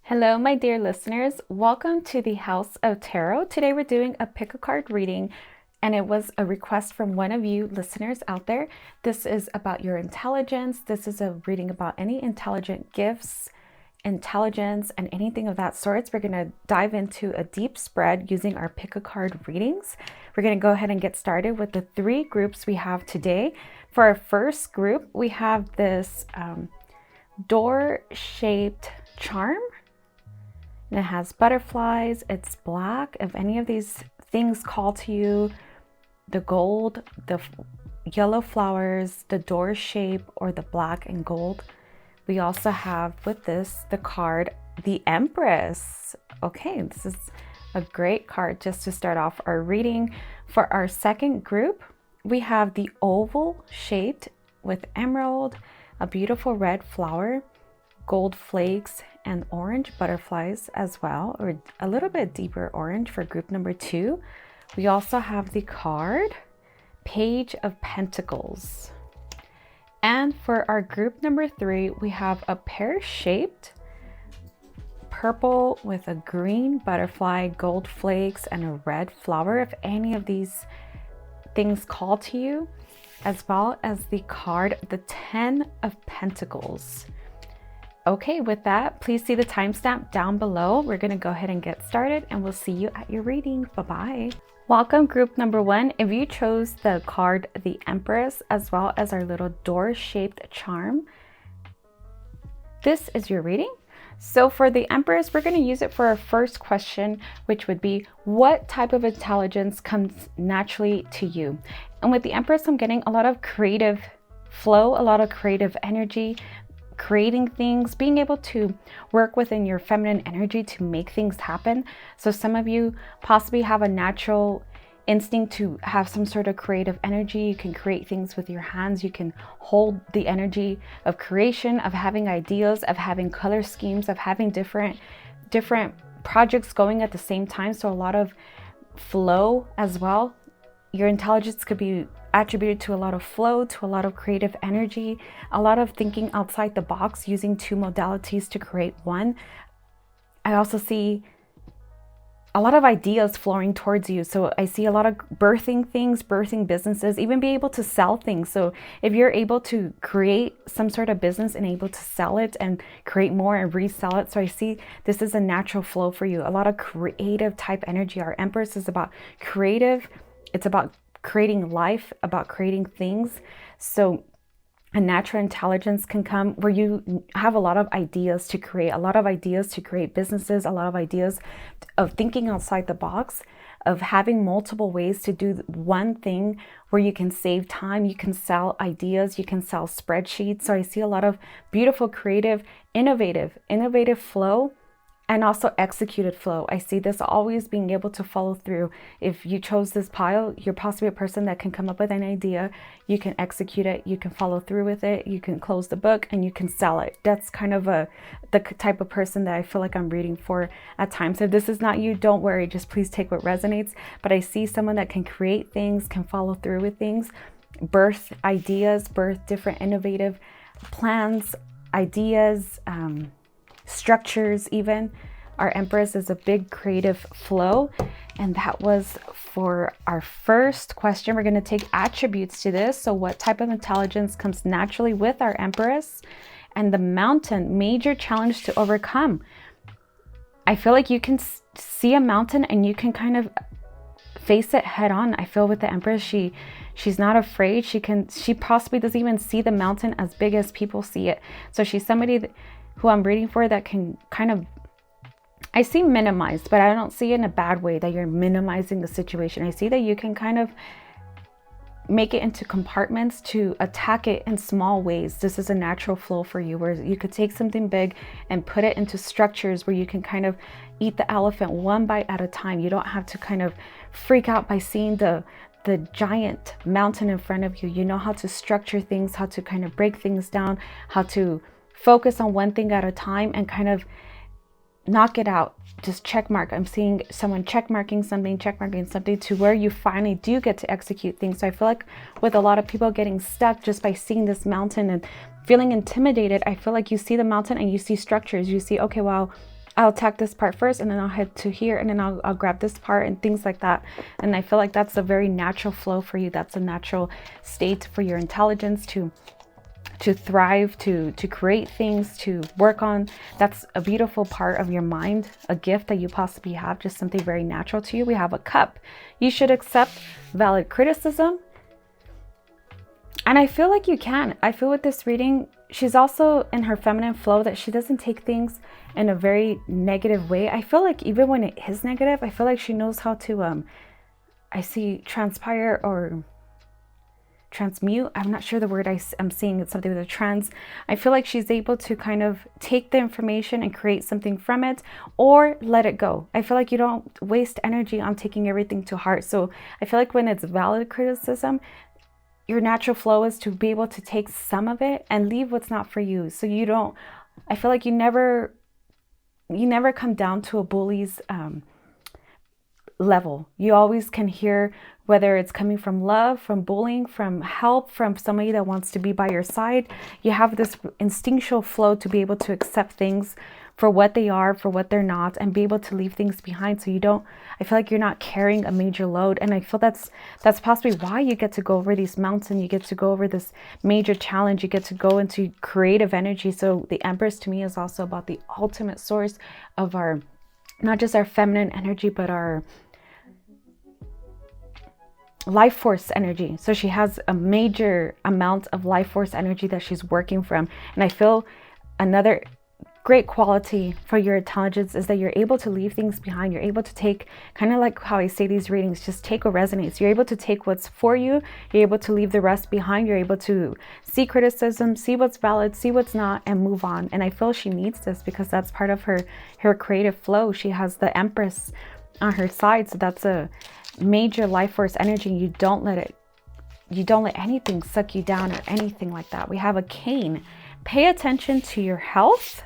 Hello, my dear listeners. Welcome to the House of Tarot. Today we're doing a pick a card reading, and it was a request from one of you listeners out there. This is about your intelligence. This is a reading about any intelligent gifts, intelligence, and anything of that sort. We're going to dive into a deep spread using our pick a card readings. We're going to go ahead and get started with the three groups we have today. For our first group, we have this door-shaped charm. And it has butterflies. It's black. If any of these things call to you, the gold, the yellow flowers, the door shape, or the black and gold. We also have with this the card, the Empress. Okay, this is a great card just to start off our reading. For our second group, we have the oval shaped with emerald, a beautiful red flower, gold flakes, and orange butterflies as well, or a little bit deeper orange for group number 2. We also have the card Page of Pentacles. And for our group number 3, we have a pear-shaped purple with a green butterfly, gold flakes, and a red flower. If any of these things call to you, as well as the card the 10 of Pentacles. Okay, with that, please see the timestamp down below. We're going to go ahead and get started, and we'll see you at your reading. Bye-bye. Welcome, group number 1. If you chose the card, the Empress, as well as our little door-shaped charm, this is your reading. So for the Empress, we're going to use it for our first question, which would be, what type of intelligence comes naturally to you? And with the Empress, I'm getting a lot of creative flow, a lot of creative energy, creating things, being able to work within your feminine energy to make things happen. So some of you possibly have a natural instinct to have some sort of creative energy. You can create things with your hands. You can hold the energy of creation, of having ideas, of having color schemes, of having different projects going at the same time. So a lot of flow as well. Your intelligence could be attributed to a lot of flow, to a lot of creative energy, a lot of thinking outside the box, using two modalities to create one. I also see a lot of ideas flowing towards you. So I see a lot of birthing things, birthing businesses, even be able to sell things. So if you're able to create some sort of business and able to sell it and create more and resell it. So I see this is a natural flow for you. A lot of creative type energy. Our Empress is about creative. It's about creating life, about creating things. So a natural intelligence can come where you have a lot of ideas to create, a lot of ideas to create businesses, a lot of ideas of thinking outside the box, of having multiple ways to do one thing where you can save time, you can sell ideas, you can sell spreadsheets. So I see a lot of beautiful, creative, innovative flow. And also executed flow. I see this always being able to follow through. If you chose this pile, you're possibly a person that can come up with an idea. You can execute it. You can follow through with it. You can close the book and you can sell it. That's kind of the type of person that I feel like I'm reading for at times. If this is not you, don't worry. Just please take what resonates. But I see someone that can create things, can follow through with things, birth ideas, birth different innovative plans, ideas, structures even. Our Empress is a big creative flow. And that was for our first question. We're going to take attributes to this. So what type of intelligence comes naturally with our Empress? And the Mountain, major challenge to overcome. I feel like you can see a mountain and you can kind of face it head on. I feel with the Empress, she's not afraid. She possibly doesn't even see the mountain as big as people see it. So she's somebody who I'm reading for that can kind of, I see minimized, but I don't see in a bad way that you're minimizing the situation. I see that you can kind of make it into compartments to attack it in small ways. This is a natural flow for you where you could take something big and put it into structures where you can kind of eat the elephant one bite at a time. You don't have to kind of freak out by seeing the giant mountain in front of you. You know how to structure things, how to kind of break things down, how to focus on one thing at a time and kind of knock it out. Just check mark. I'm seeing someone check marking something to where you finally do get to execute things. So I feel like with a lot of people getting stuck just by seeing this mountain and feeling intimidated, I feel like you see the mountain and you see structures. You see, okay, well, I'll attack this part first, and then I'll head to here, and then I'll grab this part and things like that. And I feel like that's a very natural flow for you. That's a natural state for your intelligence to thrive, to create things, to work on. That's a beautiful part of your mind, a gift that you possibly have, just something very natural to you. We have a cup. You should accept valid criticism. And I feel like you can. I feel with this reading, she's also in her feminine flow, that she doesn't take things in a very negative way. I feel like even when it is negative, I feel like she knows how to, I see transpire or transmute. I'm not sure the word I'm seeing. It's something with a trans. I feel like she's able to kind of take the information and create something from it, or let it go. I feel like you don't waste energy on taking everything to heart. So I feel like when it's valid criticism, your natural flow is to be able to take some of it and leave what's not for you. So you don't, I feel like you never come down to a bully's level. You always can hear, whether it's coming from love, from bullying, from help, from somebody that wants to be by your side. You have this instinctual flow to be able to accept things for what they are, for what they're not, and be able to leave things behind. So you don't, I feel like you're not carrying a major load. And I feel that's possibly why you get to go over these mountains. You get to go over this major challenge. You get to go into creative energy. So the Empress to me is also about the ultimate source of our, not just our feminine energy, but our life force energy. So she has a major amount of life force energy that she's working from. And I feel another great quality for your intelligence is that you're able to leave things behind. You're able to take, kind of like how I say these readings, just take what resonates. You're able to take what's for you. You're able to leave the rest behind. You're able to see criticism, see what's valid, see what's not, and move on. And I feel she needs this because that's part of her creative flow. She has the Empress on her side. So that's a major life force energy. You don't let anything suck you down or anything like that. We have a cane. Pay attention to your health.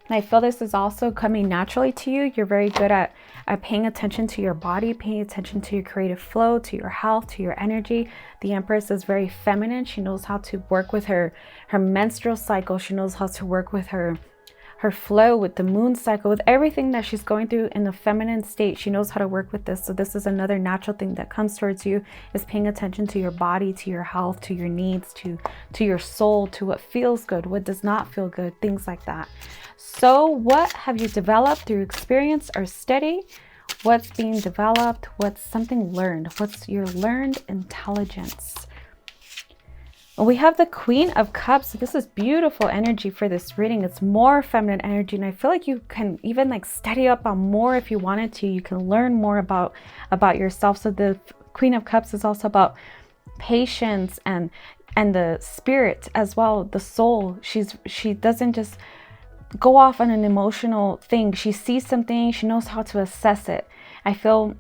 And I feel this is also coming naturally to you. You're very good at paying attention to your body, paying attention to your creative flow, to your health, to your energy. The Empress is very feminine. She knows how to work with her menstrual cycle. She knows how to work with her flow, with the moon cycle, with everything that she's going through in the feminine state. She knows how to work with this. So this is another natural thing that comes towards you, is paying attention to your body, to your health, to your needs, to your soul, to what feels good, what does not feel good, things like that. So what have you developed through experience or study? What's being developed? What's something learned? What's your learned intelligence? We have the Queen of Cups. So this is beautiful energy for this reading. It's more feminine energy. And I feel like you can even like study up on more if you wanted to. You can learn more about yourself. So the Queen of Cups is also about patience and the spirit as well, the soul. She doesn't just go off on an emotional thing. She sees something, she knows how to assess it. I feel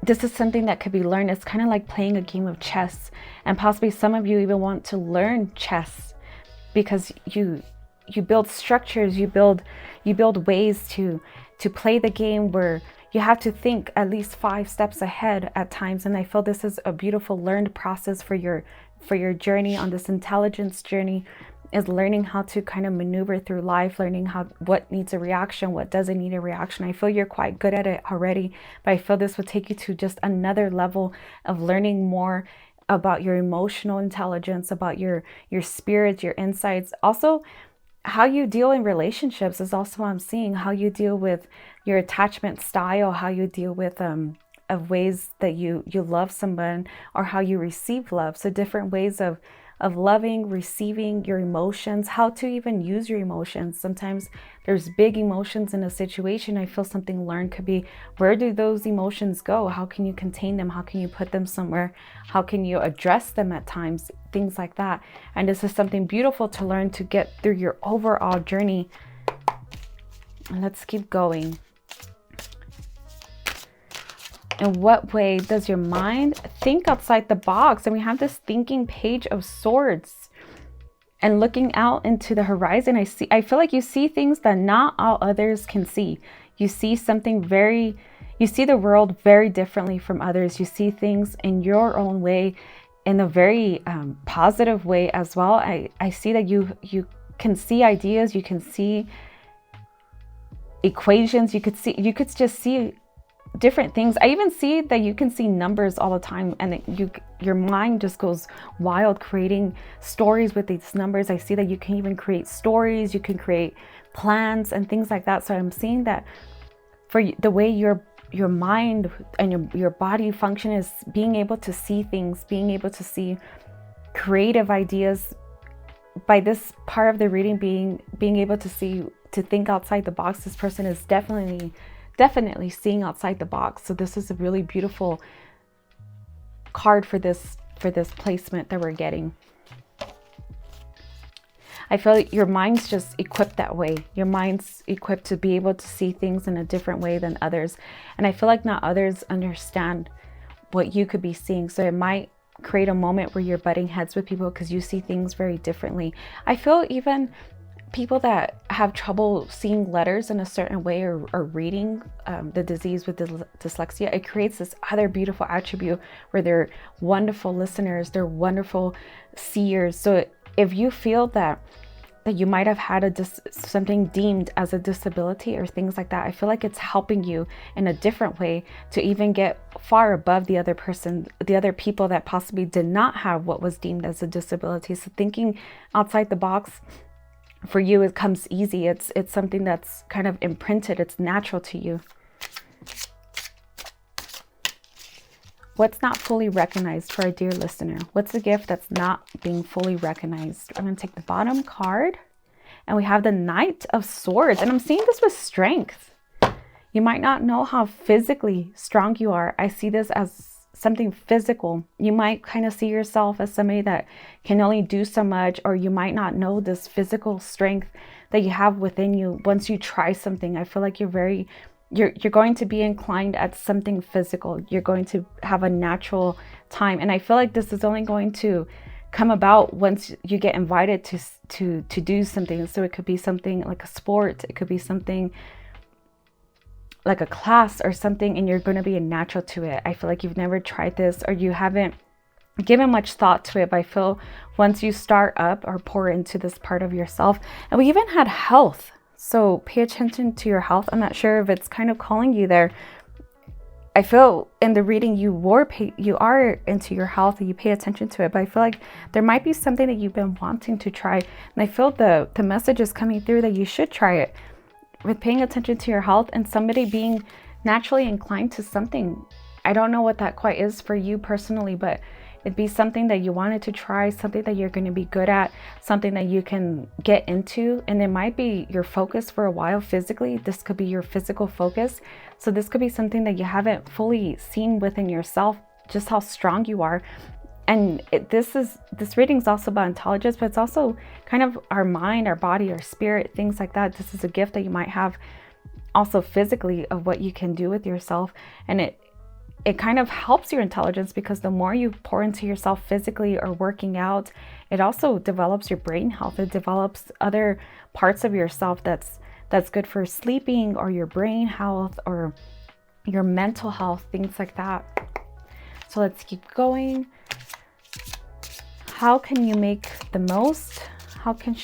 this is something that could be learned. It's kind of like playing a game of chess, and possibly some of you even want to learn chess because you build structures, you build ways to play the game where you have to think at least 5 steps ahead at times. And I feel this is a beautiful learned process for your journey on this intelligence journey, is learning how to kind of maneuver through life, learning what needs a reaction, what doesn't need a reaction. I feel you're quite good at it already, but I feel this would take you to just another level of learning more about your emotional intelligence, about your spirit, your insights. Also, how you deal in relationships is also what I'm seeing. How you deal with your attachment style, how you deal with of ways that you love someone, or how you receive love. So different ways of loving, receiving your emotions, how to even use your emotions. Sometimes there's big emotions in a situation. I feel something learned could be, where do those emotions go? How can you contain them? How can you put them somewhere? How can you address them at times? Things like that. And this is something beautiful to learn to get through your overall journey. And let's keep going. In what way does your mind think outside the box? And we have this thinking Page of Swords. and looking out into the horizon, I feel like you see things that not all others can see. You see you see the world very differently from others. You see things in your own way, in a very positive way as well. I see that you can see ideas, you can see equations, you could just see different things. I even see that you can see numbers all the time, and your mind just goes wild creating stories with these numbers. I see that you can even create stories, you can create plans and things like that. So I'm seeing that for the way your mind and your body function is being able to see things, being able to see creative ideas. By this part of the reading, being able to think outside the box, this person is definitely seeing outside the box. So this is a really beautiful card for this placement that we're getting. I feel like your mind's just equipped that way. Your mind's equipped to be able to see things in a different way than others. And I feel like not others understand what you could be seeing. So it might create a moment where you're butting heads with people because you see things very differently. I feel even people that have trouble seeing letters in a certain way or reading the disease with dyslexia, it creates this other beautiful attribute where they're wonderful listeners, they're wonderful seers. So if you feel that you might have had something deemed as a disability or things like that, I feel like it's helping you in a different way to even get far above the other people that possibly did not have what was deemed as a disability. So thinking outside the box for you, it comes easy. It's something that's kind of imprinted. It's natural to you. What's not fully recognized for our dear listener? What's the gift that's not being fully recognized? I'm going to take the bottom card, and we have the Knight of Swords. And I'm seeing this with strength. You might not know how physically strong you are. I see this as something physical. You might kind of see yourself as somebody that can only do so much, or you might not know this physical strength that you have within you. Once you try something, I feel like you're going to be inclined at something physical. You're going to have a natural time. And I feel like this is only going to come about once you get invited to do something. So it could be something like a sport. It could be something like a class or something, and you're going to be a natural to it. I feel like you've never tried this or you haven't given much thought to it, but I feel once you start up or pour into this part of yourself. And we even had health. So pay attention to your health. I'm not sure if it's kind of calling you there. I feel in the reading you are into your health and you pay attention to it, but I feel like there might be something that you've been wanting to try. And I feel the message is coming through that you should try it with paying attention to your health and somebody being naturally inclined to something. I don't know what that quite is for you personally, but it'd be something that you wanted to try, something that you're going to be good at, something that you can get into. And it might be your focus for a while physically. This could be your physical focus. So this could be something that you haven't fully seen within yourself, just how strong you are. And this reading is also about intelligence, but it's also kind of our mind, our body, our spirit, things like that. This is a gift that you might have also physically of what you can do with yourself. And it kind of helps your intelligence because the more you pour into yourself physically or working out, it also develops your brain health. It develops other parts of yourself that's good for sleeping or your brain health or your mental health, things like that. So let's keep going. How can you make the most? How can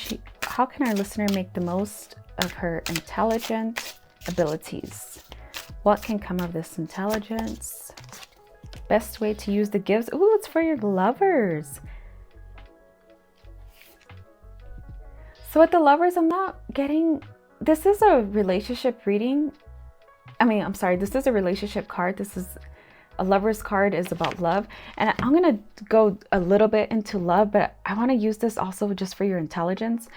our listener make the most of her intelligent abilities? What can come of this intelligence? Best way to use the gifts. Ooh, it's for your lovers. So with the lovers, I'm not getting, this is a relationship reading. This is a relationship card. This is a lover's card, is about love. And I'm going to go a little bit into love, but I want to use this also just for your intelligence.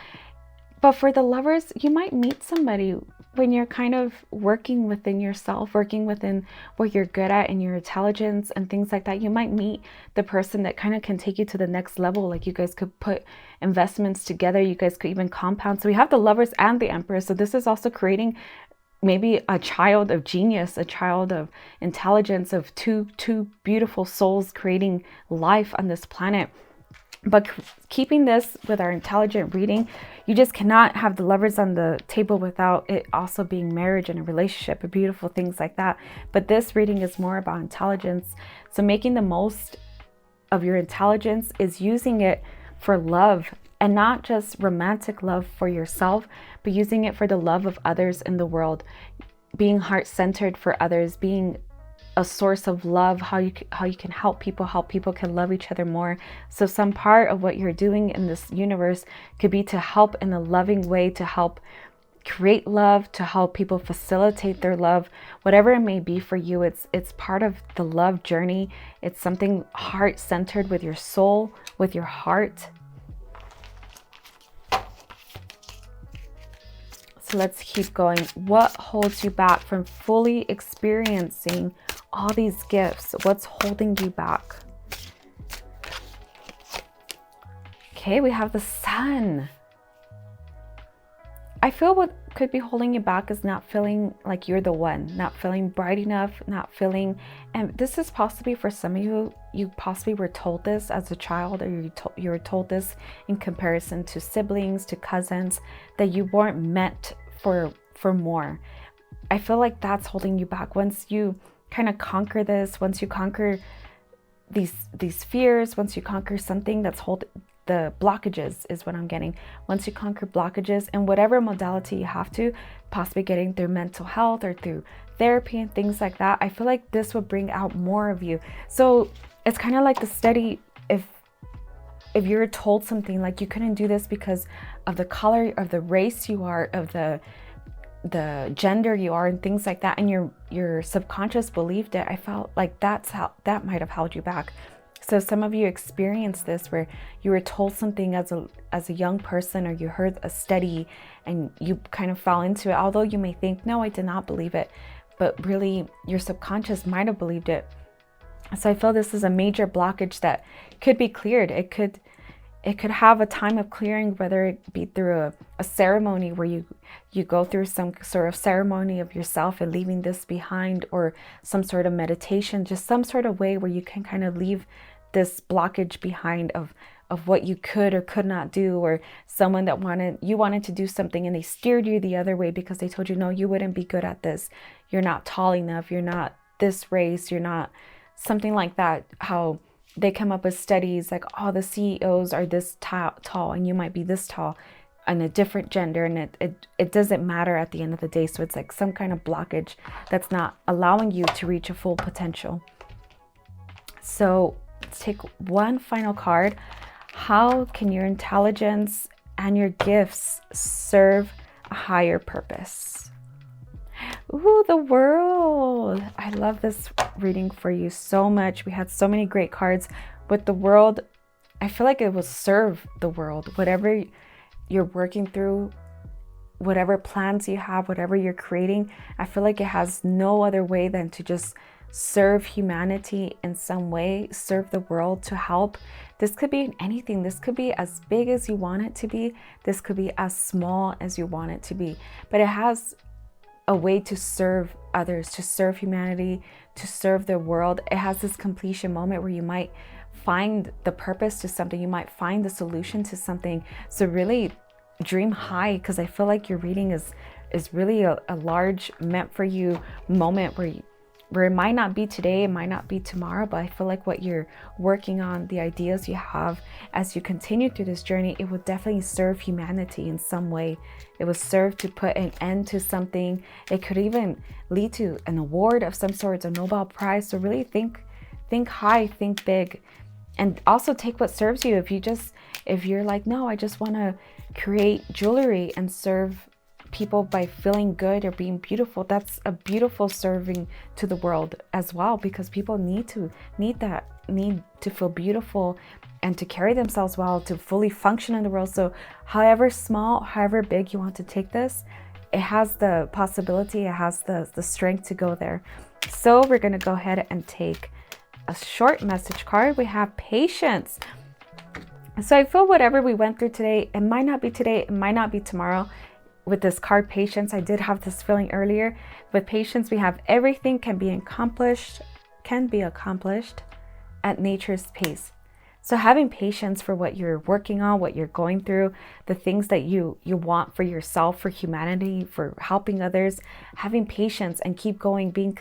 But for the lovers, you might meet somebody when you're kind of working within yourself, working within what you're good at and your intelligence and things like that. You might meet the person that kind of can take you to the next level. Like you guys could put investments together. You guys could even compound. So we have the lovers and the empress. So this is also creating maybe a child of genius, a child of intelligence, of two beautiful souls creating life on this planet. But keeping this with our intelligent reading, you just cannot have the lovers on the table without it also being marriage and a relationship and beautiful things like that. But this reading is more about intelligence. So making the most of your intelligence is using it for love, and not just romantic love for yourself, but using it for the love of others in the world, being heart-centered for others, being a source of love, how you can help people can love each other more. So some part of what you're doing in this universe could be to help in a loving way, to help create love, to help people facilitate their love, whatever it may be for you. It's part of the love journey. It's something heart-centered with your soul, with your heart. So let's keep going. What holds you back from fully experiencing all these gifts? What's holding you back? Okay, we have the Sun. I feel what could be holding you back is not feeling like you're the one, not feeling bright enough, not feeling, and this is possibly for some of you, you possibly were told this as a child, or you were told this in comparison to siblings, to cousins, that you weren't meant for more. I feel like that's holding you back. Once you kind of conquer this, once you conquer these fears, once you conquer something that's the blockages is what I'm getting. Once you conquer blockages in whatever modality you have to, possibly getting through mental health or through therapy and things like that, I feel like this would bring out more of you. So it's kind of like the study, if you're told something like you couldn't do this because of the color of the race you are, of the gender you are, and things like that, and your subconscious believed it, I felt like that might have held you back. So some of you experienced this where you were told something as a young person, or you heard a study and you kind of fell into it, although you may think, no, I did not believe it, but really your subconscious might have believed it. So I feel this is a major blockage that could be cleared. It could have a time of clearing, whether it be through a ceremony where you go through some sort of ceremony of yourself and leaving this behind, or some sort of meditation, just some sort of way where you can kind of leave this blockage behind of what you could or could not do, or someone that wanted to do something and they steered you the other way because they told you, no, you wouldn't be good at this. You're not tall enough. You're not this race. You're not something like that. How they come up with studies like, oh, the CEOs are this tall and you might be this tall and a different gender, and it doesn't matter at the end of the day. So it's like some kind of blockage that's not allowing you to reach a full potential. So let's take one final card. How can your intelligence and your gifts serve a higher purpose? Ooh, the World. I love this reading for you so much. We had so many great cards with the World. I feel like it will serve the world. Whatever you're working through, whatever plans you have, whatever you're creating, I feel like it has no other way than to just serve humanity in some way, serve the world, to help. This could be anything. This could be as big as you want it to be. This could be as small as you want it to be. But it has a way to serve others, to serve humanity, to serve the world. It has this completion moment where you might find the purpose to something. You might find the solution to something. So really dream high, because I feel like your reading is really a large meant for you moment where it might not be today, it might not be tomorrow, but I feel like what you're working on, the ideas you have as you continue through this journey, it will definitely serve humanity in some way. It will serve to put an end to something. It could even lead to an award of some sort, a Nobel Prize. So really think high, think big, and also take what serves you. If you're like, no, I just want to create jewelry and serve people by feeling good or being beautiful, that's a beautiful serving to the world as well, because people need to feel beautiful and to carry themselves well, to fully function in the world. So however small, however big you want to take this, it has the possibility, it has the strength to go there. So we're going to go ahead and take a short message card. We have Patience. So I feel whatever we went through today, it might not be today, it might not be tomorrow. With this card, Patience, I did have this feeling earlier. With Patience, we have everything can be accomplished at nature's pace. So having patience for what you're working on, what you're going through, the things that you want for yourself, for humanity, for helping others, having patience and keep going, being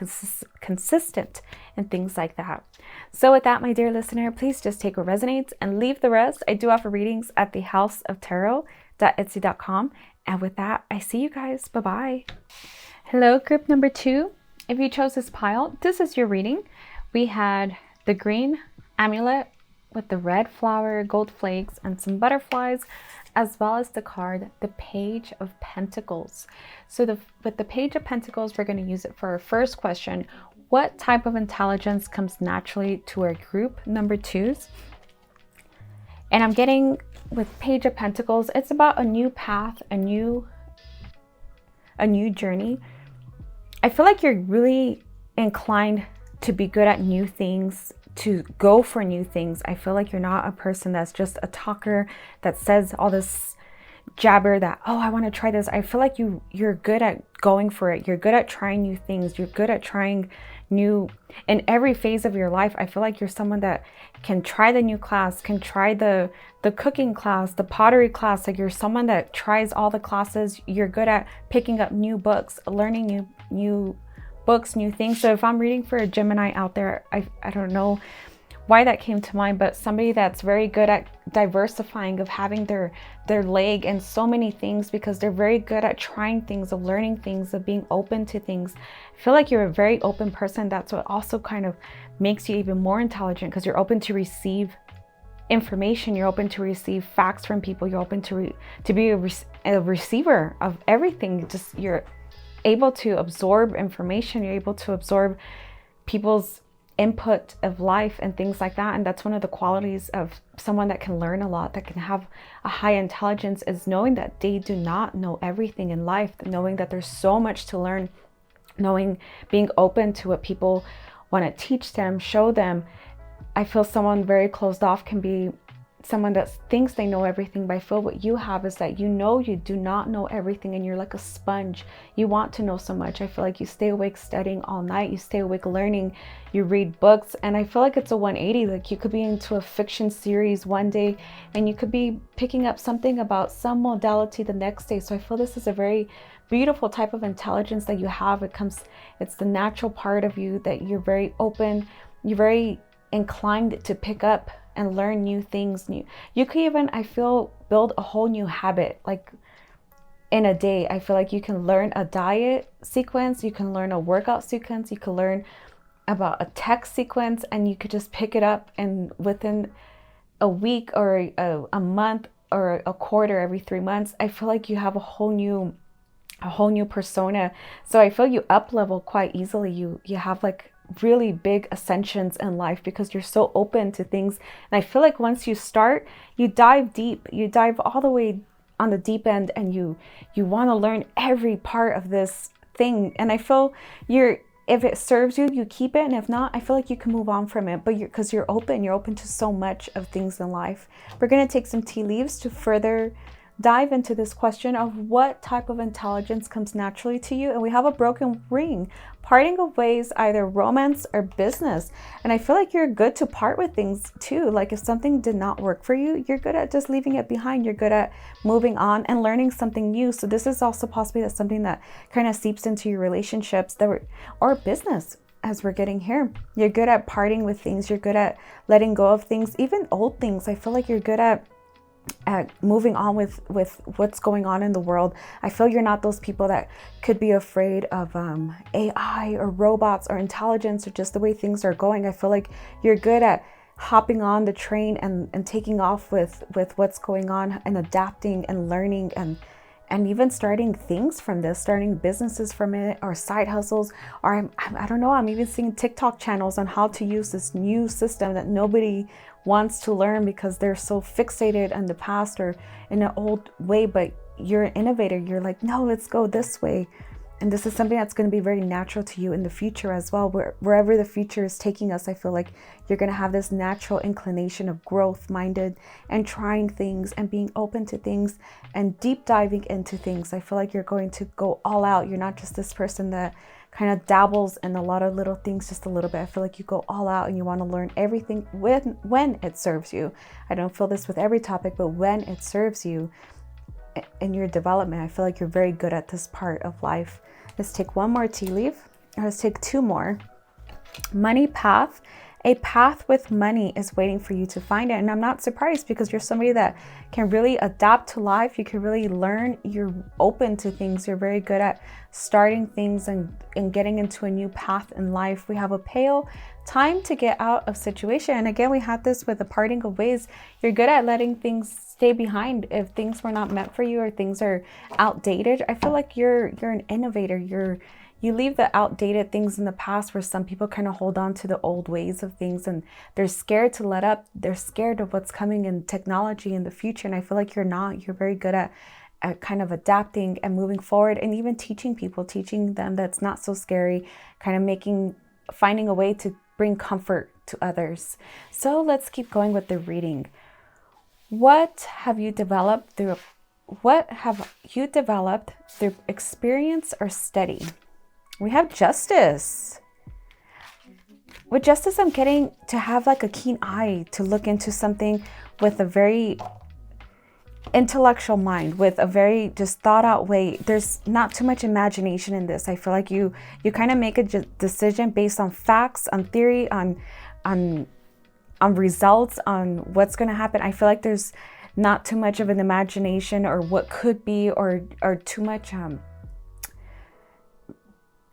consistent and things like that. So with that, my dear listener, please just take what resonates and leave the rest. I do offer readings at thehouseoftarot.etsy.com. And with that, I see you guys. Bye-bye. Hello, group number 2. If you chose this pile, this is your reading. We had the green amulet with the red flower, gold flakes, and some butterflies, as well as the card, the Page of Pentacles. So with the Page of Pentacles, we're going to use it for our first question. What type of intelligence comes naturally to our group number 2s? And I'm getting, with Page of Pentacles, it's about a new path, a new journey. I feel like you're really inclined to be good at new things, to go for new things. I feel like you're not a person that's just a talker that says all this jabber that, oh, I want to try this. I feel like you're good at going for it. You're good at trying new things. You're good at trying new in every phase of your life. I feel like you're someone that can try the new class, can try the cooking class, the pottery class. Like, you're someone that tries all the classes. You're good at picking up new books, learning new books, new things. So if I'm reading for a Gemini out there, I don't know why that came to mind, but somebody that's very good at diversifying, of having their leg in so many things, because they're very good at trying things, of learning things, of being open to things. I feel like you're a very open person. That's what also kind of makes you even more intelligent, because you're open to receive information, you're open to receive facts from people, you're open to be a receiver of everything. Just, you're able to absorb information, you're able to absorb people's input of life and things like that. And that's one of the qualities of someone that can learn a lot, that can have a high intelligence, is knowing that they do not know everything in life, knowing that there's so much to learn, being open to what people want to teach them, show them. I feel someone very closed off can be someone that thinks they know everything, but I feel what you have is that you do not know everything, and you're like a sponge. You want to know so much. I feel like you stay awake studying all night, you stay awake learning, you read books, and I feel like it's a 180. Like, you could be into a fiction series one day and you could be picking up something about some modality the next day. So I feel this is a very beautiful type of intelligence that you have. It's the natural part of you, that you're very open, you're very inclined to pick up and learn new things. You could even, I feel, build a whole new habit, like in a day. I feel like you can learn a diet sequence, you can learn a workout sequence, you can learn about a text sequence, and you could just pick it up, and within a week or a month or a quarter, every 3 months, I feel like you have a whole new persona. So I feel you up level quite easily. You have like really big ascensions in life, because you're so open to things. And I feel like once you start, you dive deep, you dive all the way on the deep end, and you want to learn every part of this thing. And I feel if it serves you, you keep it, and if not, I feel like you can move on from it. But because you're open to so much of things in life. We're going to take some tea leaves to further dive into this question of what type of intelligence comes naturally to you. And we have a broken ring, parting of ways, either romance or business. And I feel like you're good to part with things too. Like, if something did not work for you, you're good at just leaving it behind. You're good at moving on and learning something new. So this is also possibly something that kind of seeps into your relationships or business. As we're getting here, you're good at parting with things. You're good at letting go of things, even old things. I feel like you're good at moving on with what's going on in the world. I feel you're not those people that could be afraid of AI or robots or intelligence or just the way things are going. I feel like you're good at hopping on the train and taking off with what's going on, and adapting and learning, and even starting things from this, starting businesses from it, or side hustles, or I don't know, I'm even seeing TikTok channels on how to use this new system that nobody wants to learn because they're so fixated on the past or in an old way. But you're an innovator. You're like, no, let's go this way. And this is something that's going to be very natural to you in the future as well. Wherever the future is taking us, I feel like you're going to have this natural inclination of growth minded and trying things and being open to things and deep diving into things. I feel like you're going to go all out. You're not just this person that kind of dabbles in a lot of little things just a little bit. I feel like you go all out and you want to learn everything when it serves you. I don't feel this with every topic, but when it serves you in your development, I feel like you're very good at this part of life. Let's take one more tea leaf, or let's take two more. Money path. A path with money is waiting for you to find it. And I'm not surprised, because you're somebody that can really adapt to life. You can really learn. You're open to things. You're very good at starting things and getting into a new path in life. We have a pale, time to get out of situation. And again, we had this with the parting of ways. You're good at letting things stay behind if things were not meant for you or things are outdated. I feel like you're an innovator. You leave the outdated things in the past, where some people kind of hold on to the old ways of things and they're scared to let up. They're scared of what's coming in technology in the future. And I feel like you're not. You're very good at kind of adapting and moving forward, and even teaching them that's not so scary, kind of finding a way to bring comfort to others. So let's keep going with the reading. What have you developed through experience or study? We have justice. With justice, I'm getting to have like a keen eye to look into something with a very intellectual mind, with a very just thought out way. There's not too much imagination in this. I feel like you kind of make a decision based on facts, on theory, on results, on what's going to happen. I feel like there's not too much of an imagination or what could be, or too much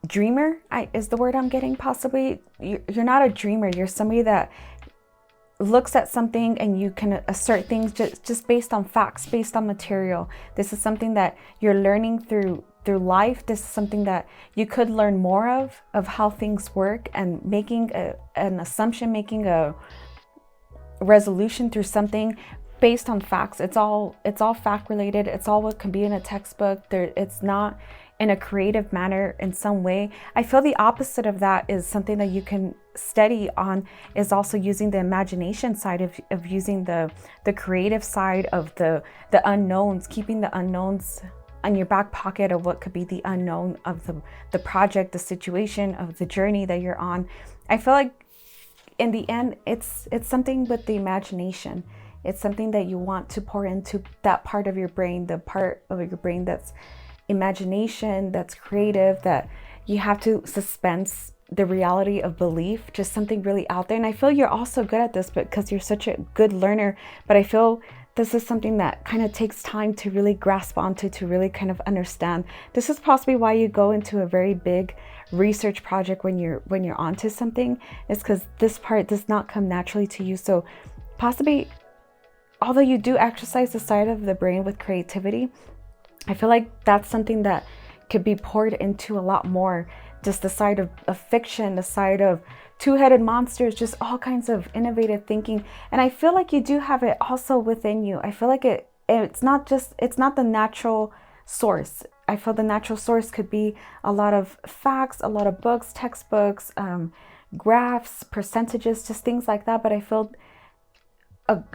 dreamer is the word I'm getting. Possibly you're not a dreamer. You're somebody that looks at something and you can assert things just based on facts, based on material. This is something that you're learning through life. This is something that you could learn more of how things work, and making an assumption, making a resolution through something based on facts. It's all fact related. It's all what can be in a textbook. It's not in a creative manner in some way. I feel the opposite of that is something that you can study on, is also using the imagination side of using the creative side of the unknowns, keeping the unknowns on your back pocket of what could be the unknown of the project, the situation, of the journey that you're on. I feel like in the end, it's something with the imagination. It's something that you want to pour into that part of your brain, the part of your brain that's imagination, that's creative, that you have to suspense the reality of belief, just something really out there. And I feel you're also good at this, because you're such a good learner. But I feel this is something that kind of takes time to really grasp onto, to really kind of understand. This is possibly why you go into a very big research project when you're onto something, is because this part does not come naturally to you. So possibly, although you do exercise the side of the brain with creativity, I feel like that's something that could be poured into a lot more. Just the side of fiction, the side of two-headed monsters, just all kinds of innovative thinking. And I feel like you do have it also within you. I feel like it's not the natural source. I feel the natural source could be a lot of facts, a lot of books, textbooks, graphs, percentages, just things like that. But I feel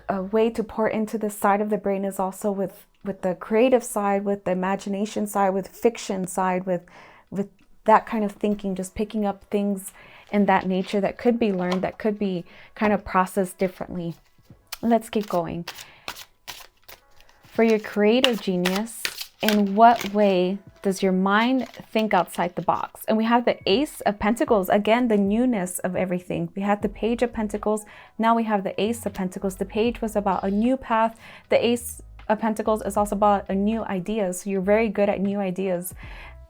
a way to pour into this side of the brain is also with the creative side, with the imagination side, with fiction side, with that kind of thinking, just picking up things in that nature that could be learned, that could be kind of processed differently. Let's keep going. For your creative genius, in what way does your mind think outside the box? And we have the Ace of Pentacles. Again, the newness of everything. We had the Page of Pentacles. Now we have the Ace of Pentacles. The Page was about a new path. The Ace of Pentacles is also about a new idea. So you're very good at new ideas.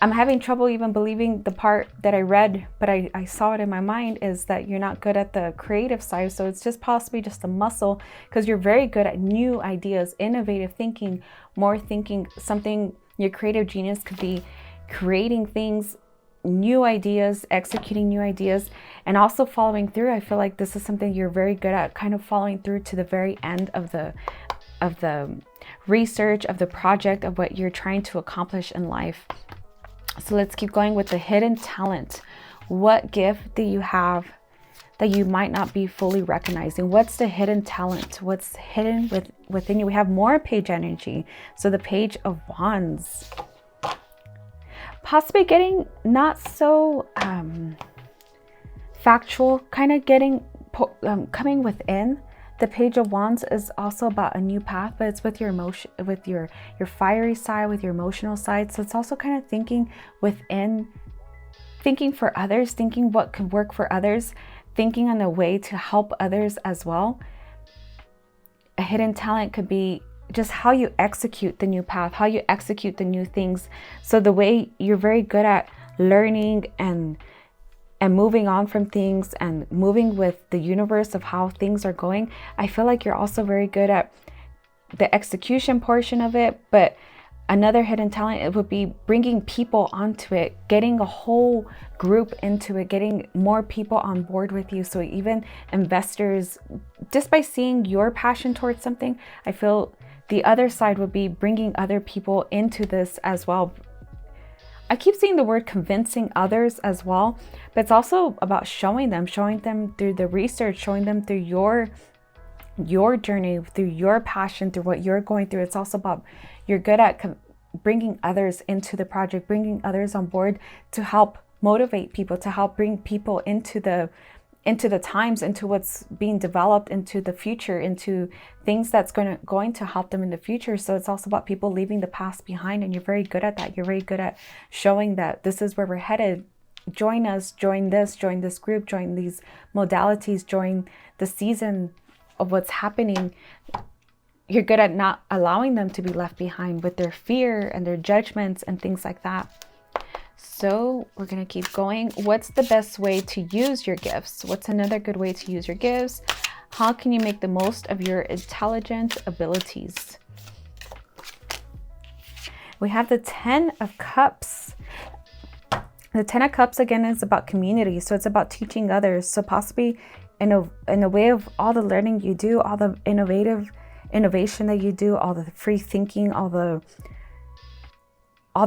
I'm having trouble even believing the part that I read, but I saw it in my mind, is that you're not good at the creative side. So it's just possibly just a muscle, because you're very good at new ideas, innovative thinking, more thinking. Something, your creative genius could be creating things, new ideas, executing new ideas, and also following through. I feel like this is something you're very good at, kind of following through to the very end of the research, of the project, of what you're trying to accomplish in life. So let's keep going with the hidden talent. What gift do you have that you might not be fully recognizing? What's the hidden talent? What's hidden within you? We have more page energy. So the Page of Wands. Possibly getting not so factual, kind of getting coming within. The Page of Wands is also about a new path, but it's with your emotion, with your fiery side, with your emotional side. So it's also kind of thinking within, thinking for others, thinking what could work for others, thinking on the way to help others as well. A hidden talent could be just how you execute the new path, how you execute the new things. So the way you're very good at learning and moving on from things and moving with the universe of how things are going. I feel like you're also very good at the execution portion of it, but another hidden talent, it would be bringing people onto it, getting a whole group into it, getting more people on board with you. So even investors, just by seeing your passion towards something, I feel the other side would be bringing other people into this as well. I keep seeing the word convincing others as well, but it's also about showing them through the research, showing them through your journey, through your passion, through what you're going through. It's also about you're good at bringing others into the project, bringing others on board to help motivate people, to help bring people into the times, into what's being developed, into the future, into things that's going to help them in the future. So it's also about people leaving the past behind, and you're very good at that. You're very good at showing that this is where we're headed. Join us, join this group, join these modalities, join the season of what's happening. You're good at not allowing them to be left behind with their fear and their judgments and things like that. So we're going to keep going. What's the best way to use your gifts? What's another good way to use your gifts? How can you make the most of your intelligent abilities? We have the 10 of Cups. The 10 of Cups, again, is about community. So it's about teaching others. So possibly in a way of all the learning you do, all the innovation that you do, all the free thinking, all the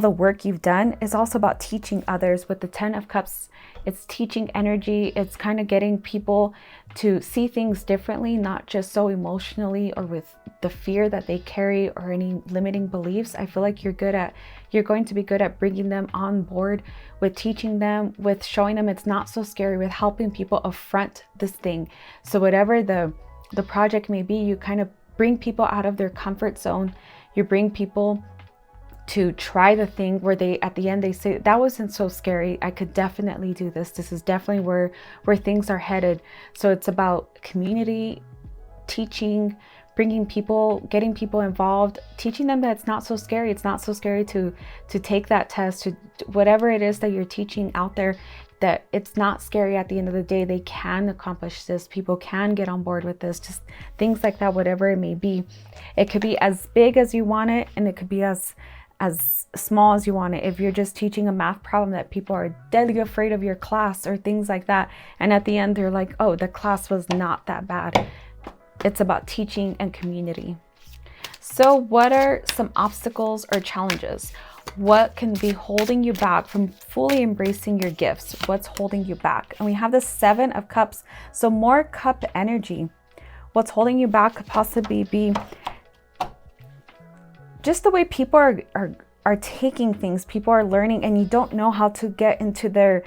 work you've done is also about teaching others. With the 10 of Cups, it's teaching energy. It's kind of getting people to see things differently, not just so emotionally or with the fear that they carry or any limiting beliefs. I feel like you're going to be good at bringing them on board, with teaching them, with showing them it's not so scary, with helping people affront this thing. So whatever the project may be, you kind of bring people out of their comfort zone. You bring people to try the thing where they, at the end, they say, that wasn't so scary. I could definitely do this. This is definitely where things are headed. So it's about community, teaching, bringing people, getting people involved, teaching them that it's not so scary. It's not so scary to take that test, to whatever it is that you're teaching out there, that it's not scary. At the end of the day, they can accomplish this. People can get on board with this, just things like that, whatever it may be. It could be as big as you want it, and it could be as small as you want it. If you're just teaching a math problem that people are deadly afraid of your class or things like that, and at the end they're like, oh, the class was not that bad. It's about teaching and community. So what are some obstacles or challenges? What can be holding you back from fully embracing your gifts? What's holding you back? And we have the 7 of Cups, so more cup energy. What's holding you back could possibly be just the way people are taking things. People are learning, and you don't know how to get into their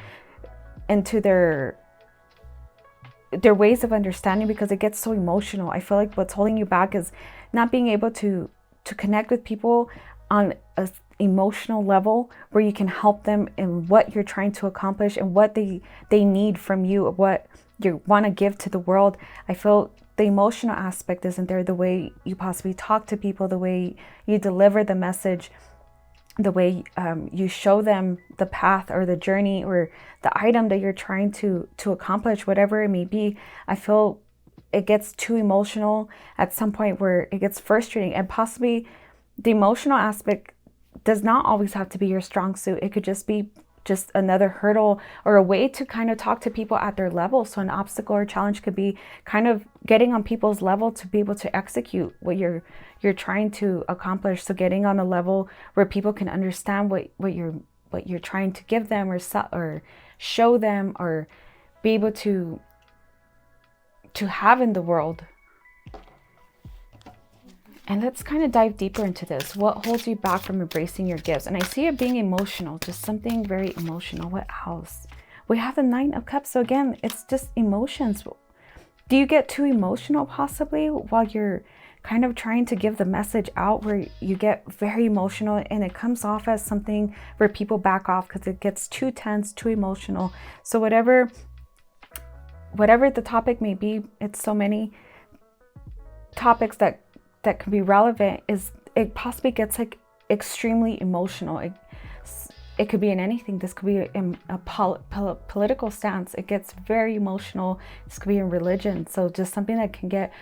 ways of understanding, because it gets so emotional. I feel like what's holding you back is not being able to connect with people on a emotional level where you can help them in what you're trying to accomplish and what they need from you, what you want to give to the world. I feel the emotional aspect isn't there. The way you possibly talk to people, the way you deliver the message, the way you show them the path or the journey or the item that you're trying to accomplish, whatever it may be. I feel it gets too emotional at some point where it gets frustrating, and possibly the emotional aspect does not always have to be your strong suit. It could just be just another hurdle or a way to kind of talk to people at their level. So an obstacle or challenge could be kind of getting on people's level to be able to execute what you're trying to accomplish. So getting on a level where people can understand what you're what you're trying to give them or show them or be able to have in the world. And let's kind of dive deeper into this. What holds you back from embracing your gifts? And I see it being emotional, just something very emotional. What else? We have the Nine of Cups. So again, it's just emotions. Do you get too emotional possibly while you're kind of trying to give the message out, where you get very emotional and it comes off as something where people back off because it gets too tense, too emotional? So whatever the topic may be, it's so many topics that can be relevant, is it possibly gets like extremely emotional. It could be in anything. This could be in a political stance. It gets very emotional. This could be in religion. So just something that can get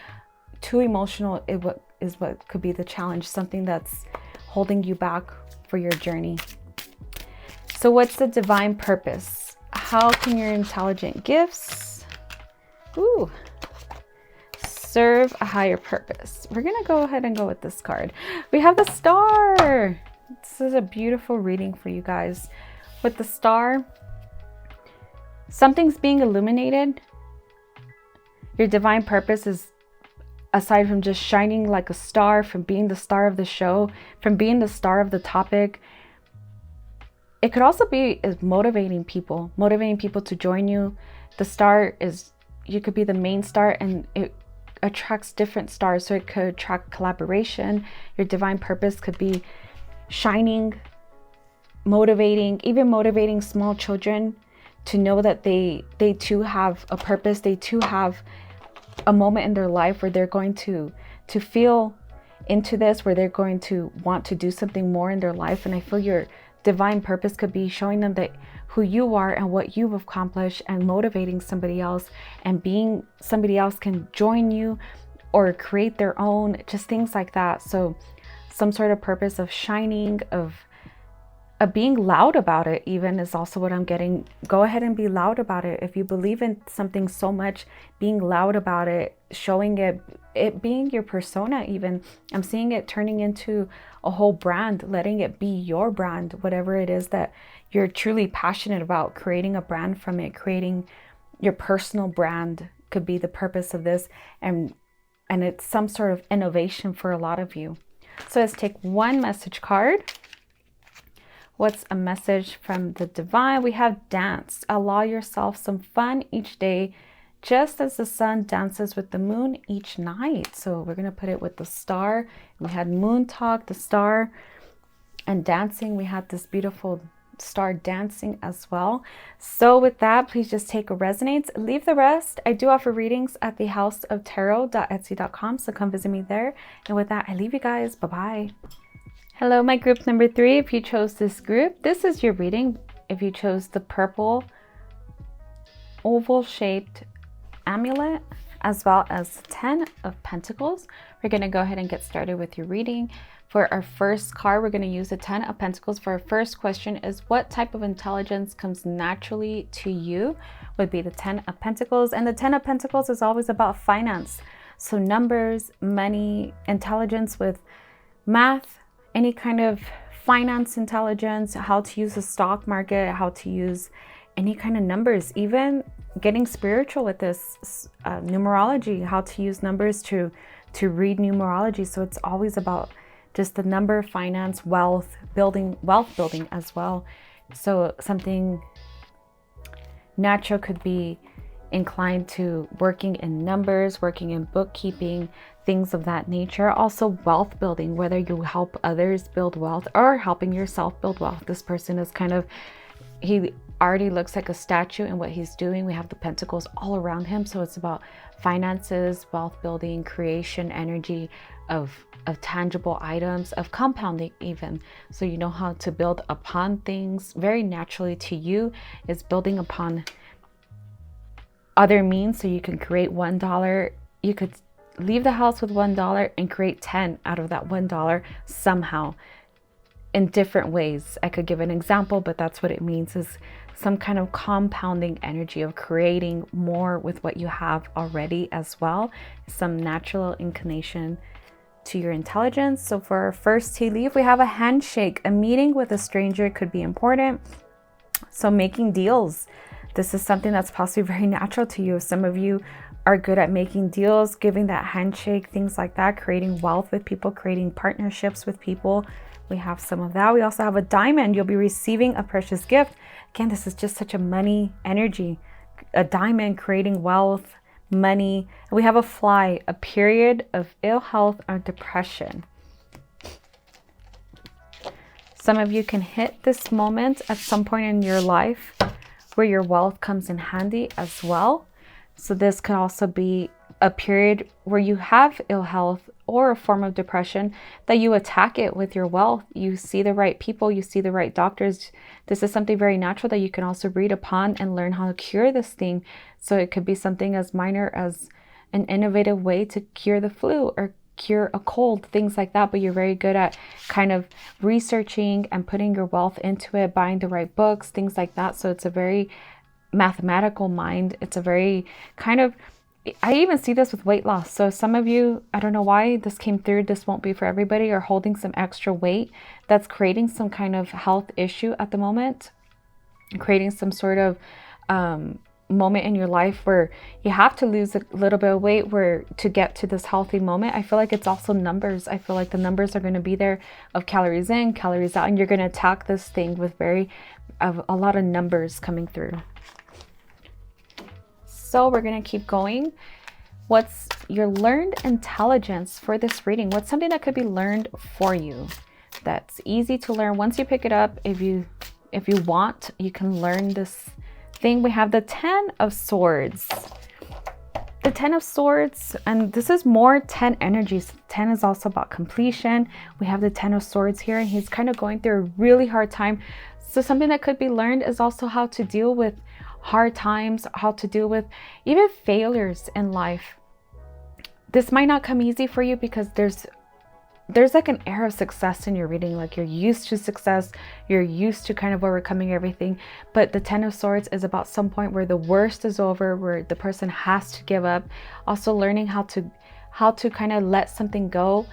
too emotional is what could be the challenge, something that's holding you back for your journey. So what's the divine purpose? How can your intelligent gifts serve a higher purpose? We're going to go ahead and go with this card. We have the Star. This is a beautiful reading for you guys. With the Star, something's being illuminated. Your divine purpose is, aside from just shining like a star, from being the star of the show, from being the star of the topic, it could also be motivating people to join you. The star is, you could be the main star and it attracts different stars. So it could attract collaboration. Your divine purpose could be shining, motivating, even motivating small children to know that they too have a purpose. They too have a moment in their life where they're going to feel into this, where they're going to want to do something more in their life. And I feel your divine purpose could be showing them that who you are and what you've accomplished, and motivating somebody else, and being somebody else can join you or create their own, just things like that. So some sort of purpose of shining, of being loud about it even, is also what I'm getting. Go ahead and be loud about it. If you believe in something so much, being loud about it, showing it being your persona even. I'm seeing it turning into a whole brand, letting it be your brand, whatever it is that you're truly passionate about, creating a brand from it, creating your personal brand could be the purpose of this. And it's some sort of innovation for a lot of you. So let's take one message card. What's a message from the divine? We have dance. Allow yourself some fun each day, just as the sun dances with the moon each night. So we're going to put it with the Star. We had moon talk, the Star, and dancing. We had this beautiful Star dancing as well. So with that, please just take a resonance, leave the rest. I do offer readings at thehouseoftarot.etsy.com, so come visit me there. And with that, I leave you guys. Bye-bye. Hello, my group number 3. If you chose this group, this is your reading. If you chose the purple oval shaped amulet, as well as 10 of Pentacles, we're going to go ahead and get started with your reading. For our first card, we're going to use the 10 of Pentacles. For our first question is, what type of intelligence comes naturally to you? Would be the 10 of Pentacles. And the 10 of Pentacles is always about finance. So numbers, money, intelligence with math, any kind of finance intelligence, how to use the stock market, how to use any kind of numbers, even getting spiritual with this numerology, how to use numbers to read numerology. So it's always about just the number, finance, wealth building as well. So something natural could be inclined to working in numbers, working in bookkeeping, things of that nature. Also wealth building, whether you help others build wealth or helping yourself build wealth. This person is kind of, he already looks like a statue in what he's doing. We have the pentacles all around him. So it's about finances, wealth building, creation, energy of tangible items, of compounding even. So you know how to build upon things very naturally to you. Is building upon other means. So you can create $1. You could leave the house with $1 and create 10 out of that $1 somehow in different ways. I could give an example, but that's what it means, is some kind of compounding energy of creating more with what you have already as well. Some natural inclination to your intelligence. So for our first tea leaf, we have a handshake. A meeting with a stranger could be important. So making deals. This is something that's possibly very natural to you. Some of you are good at making deals, giving that handshake, things like that, creating wealth with people, creating partnerships with people. We have some of that. We also have a diamond. You'll be receiving a precious gift. Again, this is just such a money energy. A diamond, creating wealth, money. And we have a fly, a period of ill health or depression. Some of you can hit this moment at some point in your life where your wealth comes in handy as well. So this could also be a period where you have ill health or a form of depression, that you attack it with your wealth. You see the right people, you see the right doctors. This is something very natural that you can also read upon and learn how to cure this thing. So it could be something as minor as an innovative way to cure the flu or cure a cold, things like that. But you're very good at kind of researching and putting your wealth into it, buying the right books, things like that. So it's a very mathematical mind. It's a very kind of, I even see this with weight loss. So some of you, I don't know why this came through, this won't be for everybody, are holding some extra weight that's creating some kind of health issue at the moment, creating some sort of moment in your life where you have to lose a little bit of weight where to get to this healthy moment. I feel like it's also numbers. I feel like the numbers are going to be there of calories in, calories out, and you're going to attack this thing with a lot of numbers coming through. So we're going to keep going. What's your learned intelligence for this reading? What's something that could be learned for you that's easy to learn? Once you pick it up, if you want, you can learn this thing. We have the 10 of Swords. The 10 of Swords, and this is more 10 energies. 10 is also about completion. We have the 10 of Swords here, and he's kind of going through a really hard time. So something that could be learned is also how to deal with hard times, how to deal with even failures in life. This might not come easy for you because there's like an air of success in your reading, like you're used to success, you're used to kind of overcoming everything. But the 10 of Swords is about some point where the worst is over, where the person has to give up. Also learning how to kind of let something go.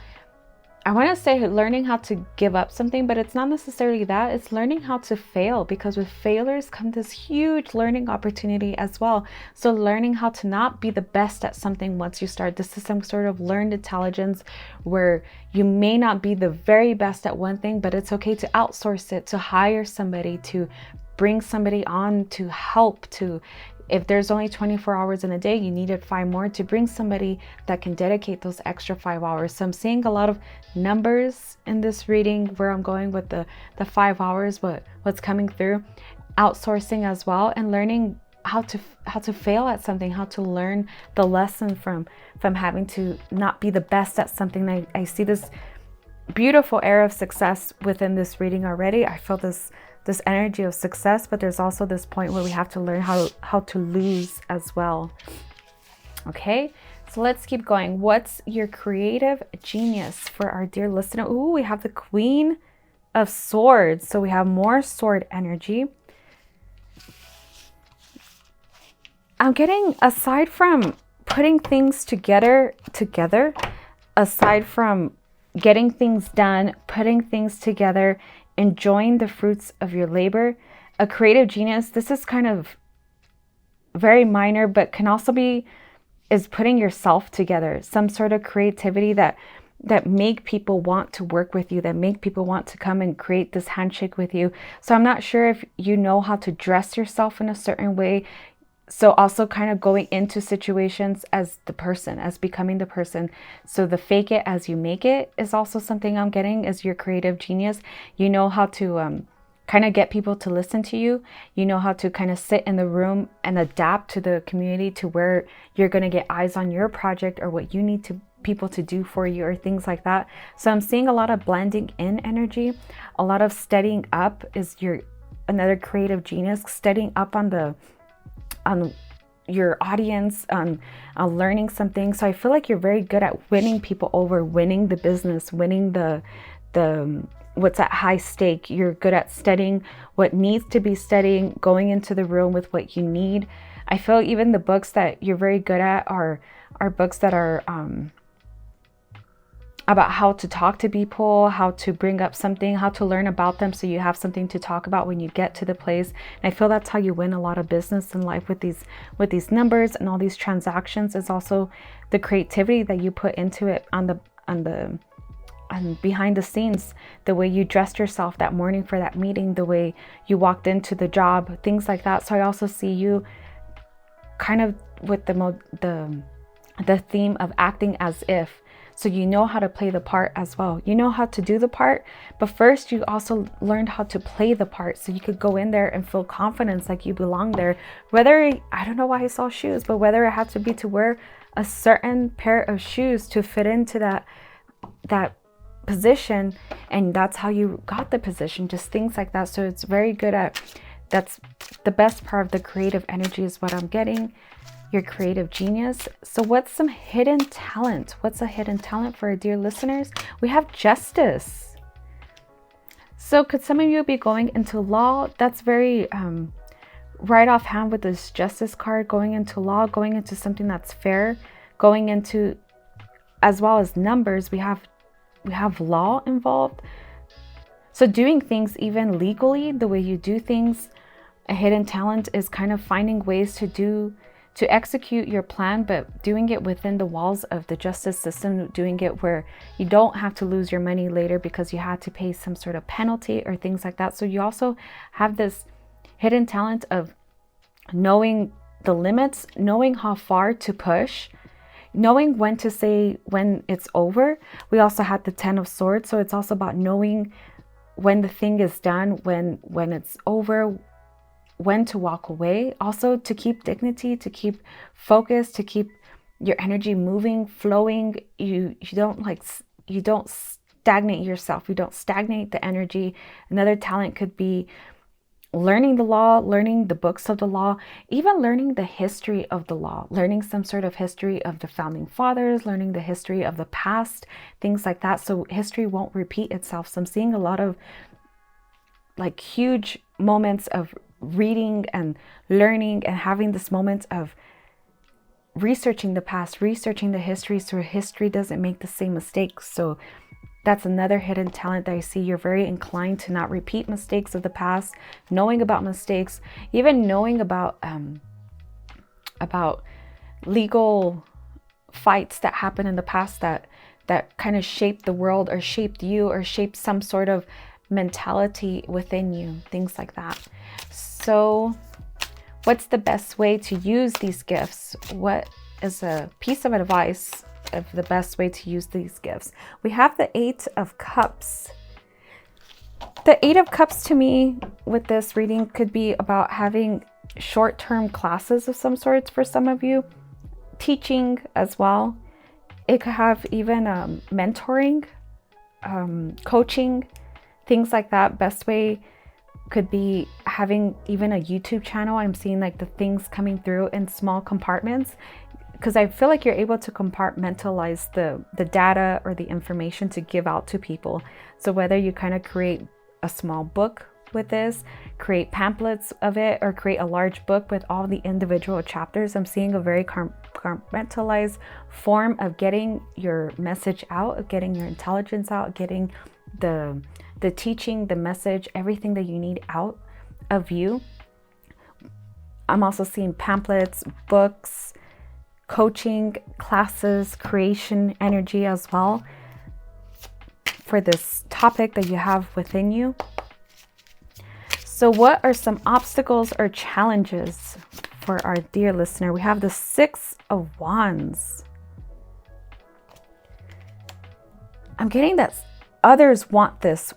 I want to say learning how to give up something, but it's not necessarily that. It's learning how to fail, because with failures come this huge learning opportunity as well. So learning how to not be the best at something once you start. This is some sort of learned intelligence where you may not be the very best at one thing, but it's okay to outsource it, to hire somebody, to bring somebody on to help, to if there's only 24 hours in a day, you needed 5 more, to bring somebody that can dedicate those extra 5 hours. So I'm seeing a lot of numbers in this reading where I'm going with the 5 hours, what's coming through. Outsourcing as well, and learning how to fail at something, how to learn the lesson from having to not be the best at something. I see this beautiful air of success within this reading already. I feel this energy of success, but there's also this point where we have to learn how to lose as well. Okay, so let's keep going. What's your creative genius for our dear listener? Ooh, we have the Queen of Swords. So we have more sword energy. I'm getting, aside from putting things together, aside from getting things done, putting things together, enjoying the fruits of your labor, a creative genius, this is kind of very minor, but can also be, is putting yourself together, some sort of creativity that make people want to work with you, that make people want to come and create this handshake with you. So I'm not sure if you know how to dress yourself in a certain way. So also kind of going into situations as the person, as becoming the person. So the fake it as you make it is also something I'm getting as your creative genius. You know how to kind of get people to listen to you. You know how to kind of sit in the room and adapt to the community to where you're going to get eyes on your project or what you need people to do for you or things like that. So I'm seeing a lot of blending in energy. A lot of steadying up is another creative genius, steadying up on your audience, on learning something. So I feel like you're very good at winning people over, winning the business, winning the what's at high stake. You're good at studying what needs to be studying, going into the room with what you need. I feel even the books that you're very good at are books that are about how to talk to people, how to bring up something, how to learn about them so you have something to talk about when you get to the place. And I feel that's how you win a lot of business in life with these numbers and all these transactions. Is also the creativity that you put into it and behind the scenes, the way you dressed yourself that morning for that meeting, the way you walked into the job, things like that. So I also see you kind of with the theme of acting as if. So you know how to play the part as well. You know how to do the part, but first you also learned how to play the part so you could go in there and feel confidence like you belong there. Whether, I don't know why I saw shoes, but whether it had to be to wear a certain pair of shoes to fit into that position, and that's how you got the position, just things like that. So it's very good at, that's the best part of the creative energy is what I'm getting. Your creative genius. So what's some hidden talent? What's a hidden talent for our dear listeners? We have justice. So could some of you be going into law? That's very right offhand with this justice card, going into law, going into something that's fair, going into, as well as numbers, we have law involved. So doing things even legally, the way you do things. A hidden talent is kind of finding ways to execute your plan, but doing it within the walls of the justice system, doing it where you don't have to lose your money later because you had to pay some sort of penalty or things like that. So you also have this hidden talent of knowing the limits, knowing how far to push, knowing when to say when it's over. We also had the 10 of Swords, so it's also about knowing when the thing is done, when it's over, when to walk away. Also to keep dignity, to keep focus, to keep your energy moving, flowing. You don't stagnate yourself. You don't stagnate the energy. Another talent could be learning the law, learning the books of the law, even learning the history of the law, learning some sort of history of the founding fathers, learning the history of the past, things like that. So history won't repeat itself. So I'm seeing a lot of like huge moments of reading and learning and having this moment of researching the past, researching the history, so history doesn't make the same mistakes. So that's another hidden talent that I see. You're very inclined to not repeat mistakes of the past, knowing about mistakes, even knowing about legal fights that happened in the past that kind of shaped the world or shaped you or shaped some sort of mentality within you, things like that. So what's the best way to use these gifts? What is a piece of advice of the best way to use these gifts? We have the 8 of Cups. The 8 of Cups to me with this reading could be about having short-term classes of some sorts for some of you, teaching as well. It could have even mentoring, coaching, things like that. Best way could be having even a YouTube channel. I'm seeing like the things coming through in small compartments, because I feel like you're able to compartmentalize the data or the information to give out to people. So whether you kind of create a small book with this, create pamphlets of it, or create a large book with all the individual chapters, I'm seeing a very compartmentalized form of getting your message out, of getting your intelligence out, getting the teaching, the message, everything that you need out of you. I'm also seeing pamphlets, books, coaching, classes, creation energy as well for this topic that you have within you. So what are some obstacles or challenges for our dear listener? We have the 6 of Wands. I'm getting that others want this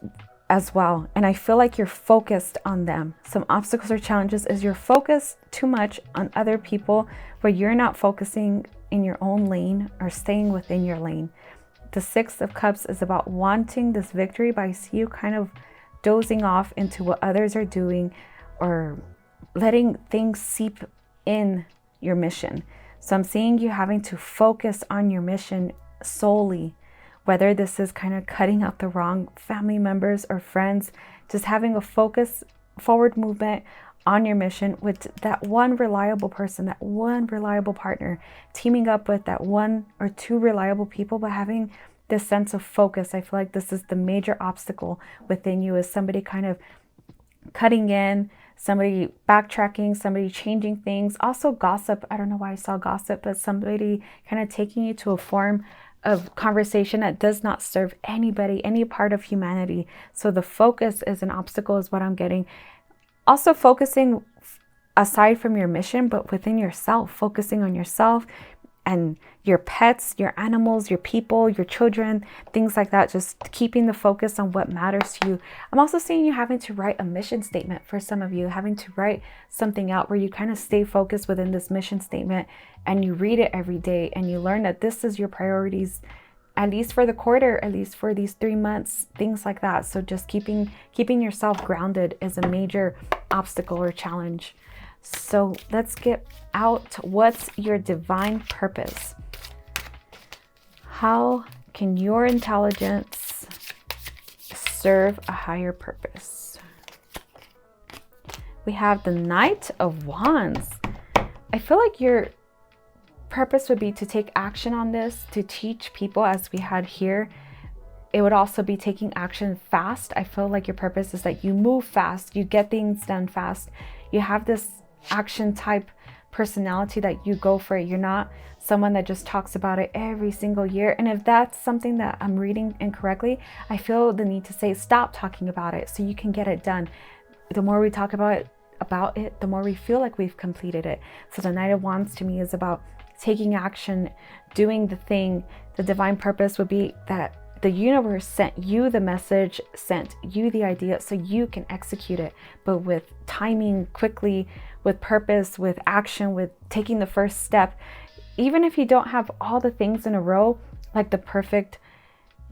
as well, and I feel like you're focused on them. Some obstacles or challenges is you're focused too much on other people, where you're not focusing in your own lane or staying within your lane. The 6 of Cups is about wanting this victory, but I see you kind of dozing off into what others are doing or letting things seep in your mission. So I'm seeing you having to focus on your mission solely, whether this is kind of cutting out the wrong family members or friends, just having a focus, forward movement on your mission with that one reliable person, that one reliable partner, teaming up with that 1 or 2 reliable people, but having this sense of focus. I feel like this is the major obstacle within you, is somebody kind of cutting in, somebody backtracking, somebody changing things. Also gossip. I don't know why I saw gossip, but somebody kind of taking you to a form of conversation that does not serve anybody, any part of humanity. So the focus is an obstacle is what I'm getting. Also focusing aside from your mission, but within yourself, focusing on yourself and your pets, your animals, your people, your children, things like that. Just keeping the focus on what matters to you. I'm also seeing you having to write a mission statement for some of you, having to write something out where you kind of stay focused within this mission statement and you read it every day and you learn that this is your priorities, at least for the quarter, at least for these 3 months, things like that. So just keeping yourself grounded is a major obstacle or challenge. So let's get out. What's your divine purpose? How can your intelligence serve a higher purpose? We have the Knight of Wands. I feel like your purpose would be to take action on this, to teach people, as we had here. It would also be taking action fast. I feel like your purpose is that you move fast, you get things done fast. You have this action type personality that you go for it. You're not someone that just talks about it every single year. And if that's something that I'm reading incorrectly, I feel the need to say stop talking about it so you can get it done. The more we talk about it, the more we feel like we've completed it. So the Knight of Wands to me is about taking action, doing the thing. The divine purpose would be that the universe sent you the message, sent you the idea so you can execute it, but with timing, quickly, with purpose, with action, with taking the first step. Even if you don't have all the things in a row, like the perfect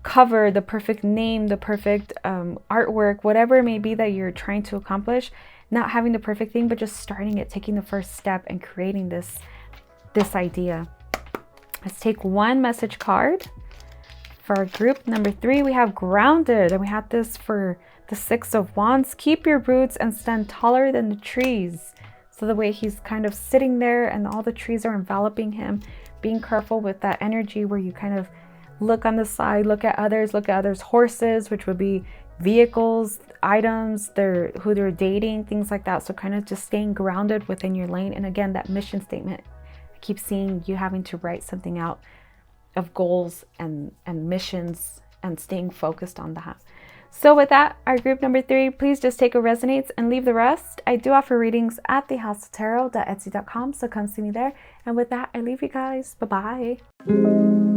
cover, the perfect name, the perfect artwork, whatever it may be that you're trying to accomplish, not having the perfect thing, but just starting it, taking the first step and creating this idea. Let's take one message card. For our group number 3, we have grounded, and we have this for the 6 of Wands. Keep your roots and stand taller than the trees. So the way he's kind of sitting there and all the trees are enveloping him, being careful with that energy where you kind of look on the side, look at others, horses, which would be vehicles, items, who they're dating, things like that. So kind of just staying grounded within your lane. And again, that mission statement, I keep seeing you having to write something out of goals and missions and staying focused on that. So with that, our group number 3, please just take what resonates and leave the rest. I do offer readings at thehouseoftarot.etsy.com, so come see me there. And with that, I leave you guys. Bye-bye.